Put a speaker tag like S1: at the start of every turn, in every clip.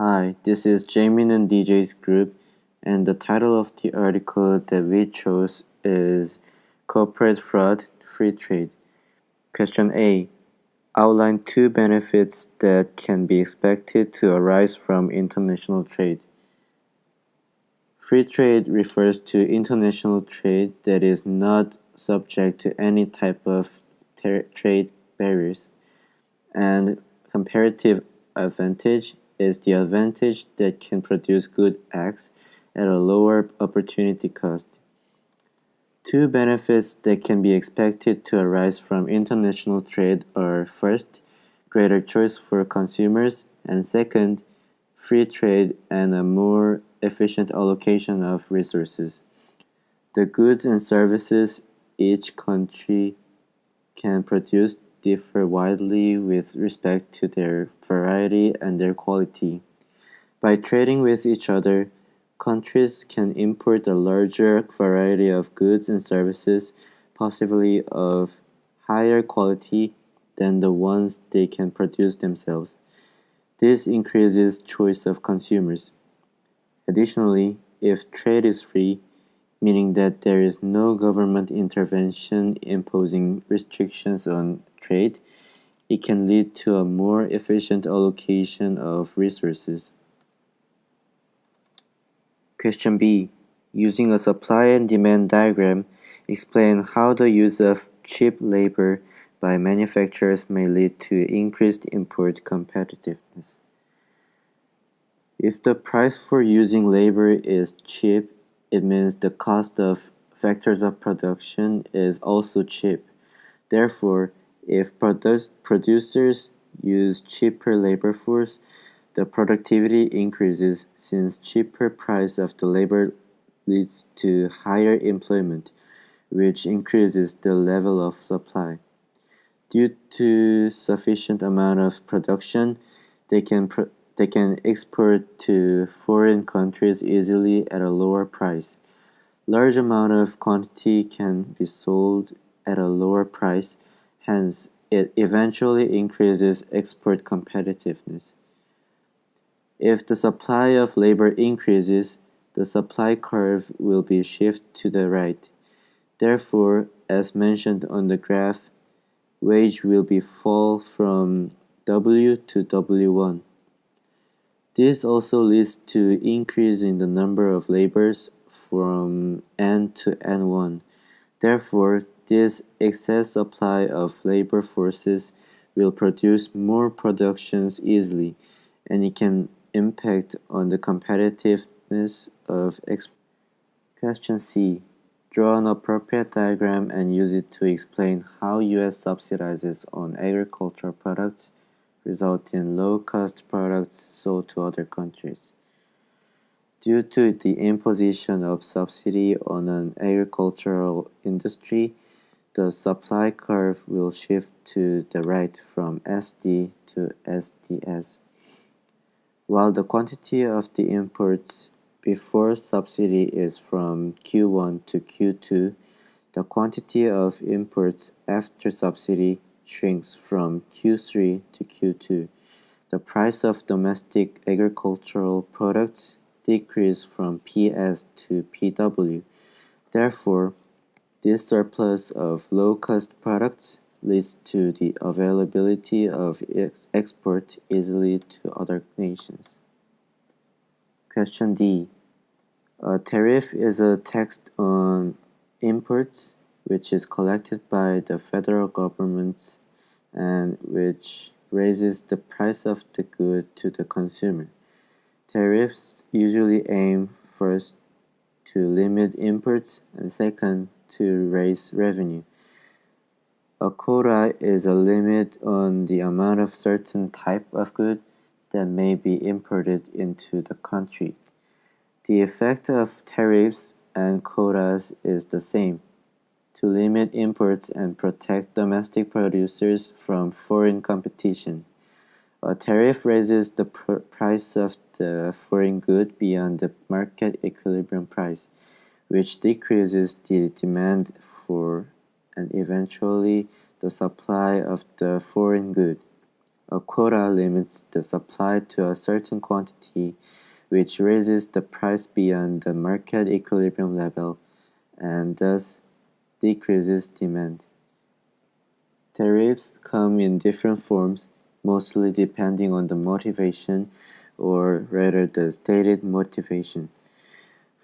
S1: Hi, this is Jamin and DJ's group, and the title of the article that we chose is Corporate Fraud, Free Trade. Question A. Outline two benefits that can be expected to arise from international trade. Free trade refers to international trade that is not subject to any type of trade barriers, and comparative advantage is the advantage that can produce good acts at a lower opportunity cost. Two benefits that can be expected to arise from international trade are first, greater choice for consumers, and second, free trade and a more efficient allocation of resources. The goods and services each country can produce differ widely with respect to their variety and their quality. By trading with each other, countries can import a larger variety of goods and services, possibly of higher quality than the ones they can produce themselves. This increases choice of consumers. Additionally, if trade is free, meaning that there is no government intervention imposing restrictions on trade, it can lead to a more efficient allocation of resources. Question B. Using a supply and demand diagram, explain how the use of cheap labor by manufacturers may lead to increased import competitiveness. If the price for using labor is cheap, it means the cost of factors of production is also cheap. Therefore, if producers use cheaper labor force, the productivity increases since cheaper price of the labor leads to higher employment, which increases the level of supply. Due to sufficient amount of production, they can export to foreign countries easily at a lower price. Large amount of quantity can be sold at a lower price, hence it eventually increases export competitiveness. If the supply of labor increases, the supply curve will be shifted to the right. Therefore, as mentioned on the graph, wage will be fall from W to W1. This also leads to increase in the number of labors from N to N1. Therefore, this excess supply of labor forces will produce more productions easily, and it can impact on the competitiveness of export. Question C. Draw an appropriate diagram and use it to explain how U.S. subsidizes on agricultural products result in low-cost products sold to other countries. Due to the imposition of subsidy on an agricultural industry, the supply curve will shift to the right from SD to SDS. While the quantity of the imports before subsidy is from Q1 to Q2, the quantity of imports after subsidy shrinks from Q3 to Q2. The price of domestic agricultural products decrease from PS to PW. Therefore, this surplus of low-cost products leads to the availability of export easily to other nations. Question D. A tariff is a tax on imports which is collected by the federal government and which raises the price of the good to the consumer. Tariffs usually aim first to limit imports and second to raise revenue. A quota is a limit on the amount of certain type of good that may be imported into the country. The effect of tariffs and quotas is the same, to limit imports and protect domestic producers from foreign competition. A tariff raises the price of the foreign good beyond the market equilibrium price, which decreases the demand for and eventually the supply of the foreign good. A quota limits the supply to a certain quantity, which raises the price beyond the market equilibrium level and thus decreases demand. Tariffs come in different forms, mostly depending on the motivation, or rather the stated motivation.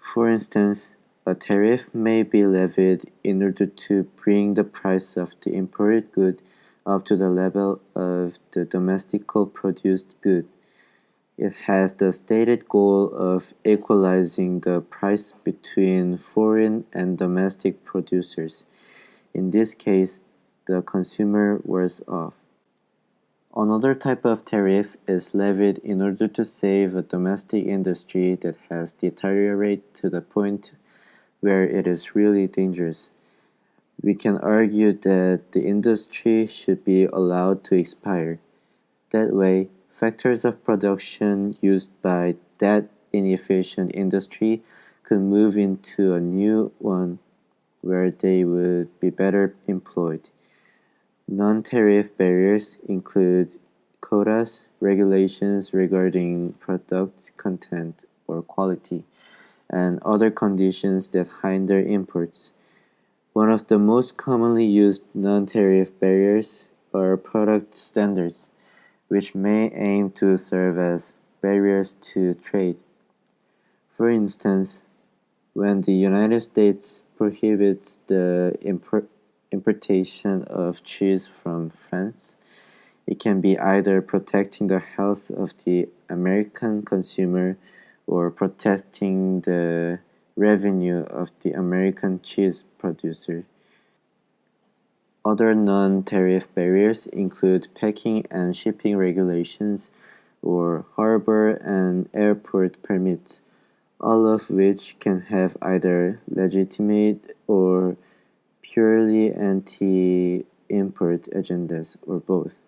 S1: For instance, a tariff may be levied in order to bring the price of the imported good up to the level of the domestically produced good. It has the stated goal of equalizing the price between foreign and domestic producers. In this case, the consumer wears off. Another type of tariff is levied in order to save a domestic industry that has deteriorated to the point where it is really dangerous. We can argue that the industry should be allowed to expire. That way, factors of production used by that inefficient industry could move into a new one where they would be better employed. Non-tariff barriers include quotas, regulations regarding product content or quality, and other conditions that hinder imports. One of the most commonly used non-tariff barriers are product standards, which may aim to serve as barriers to trade. For instance, when the United States prohibits the importation of cheese from France, it can be either protecting the health of the American consumer or protecting the revenue of the American cheese producer. Other non-tariff barriers include packing and shipping regulations or harbor and airport permits, all of which can have either legitimate or purely anti-import agendas or both.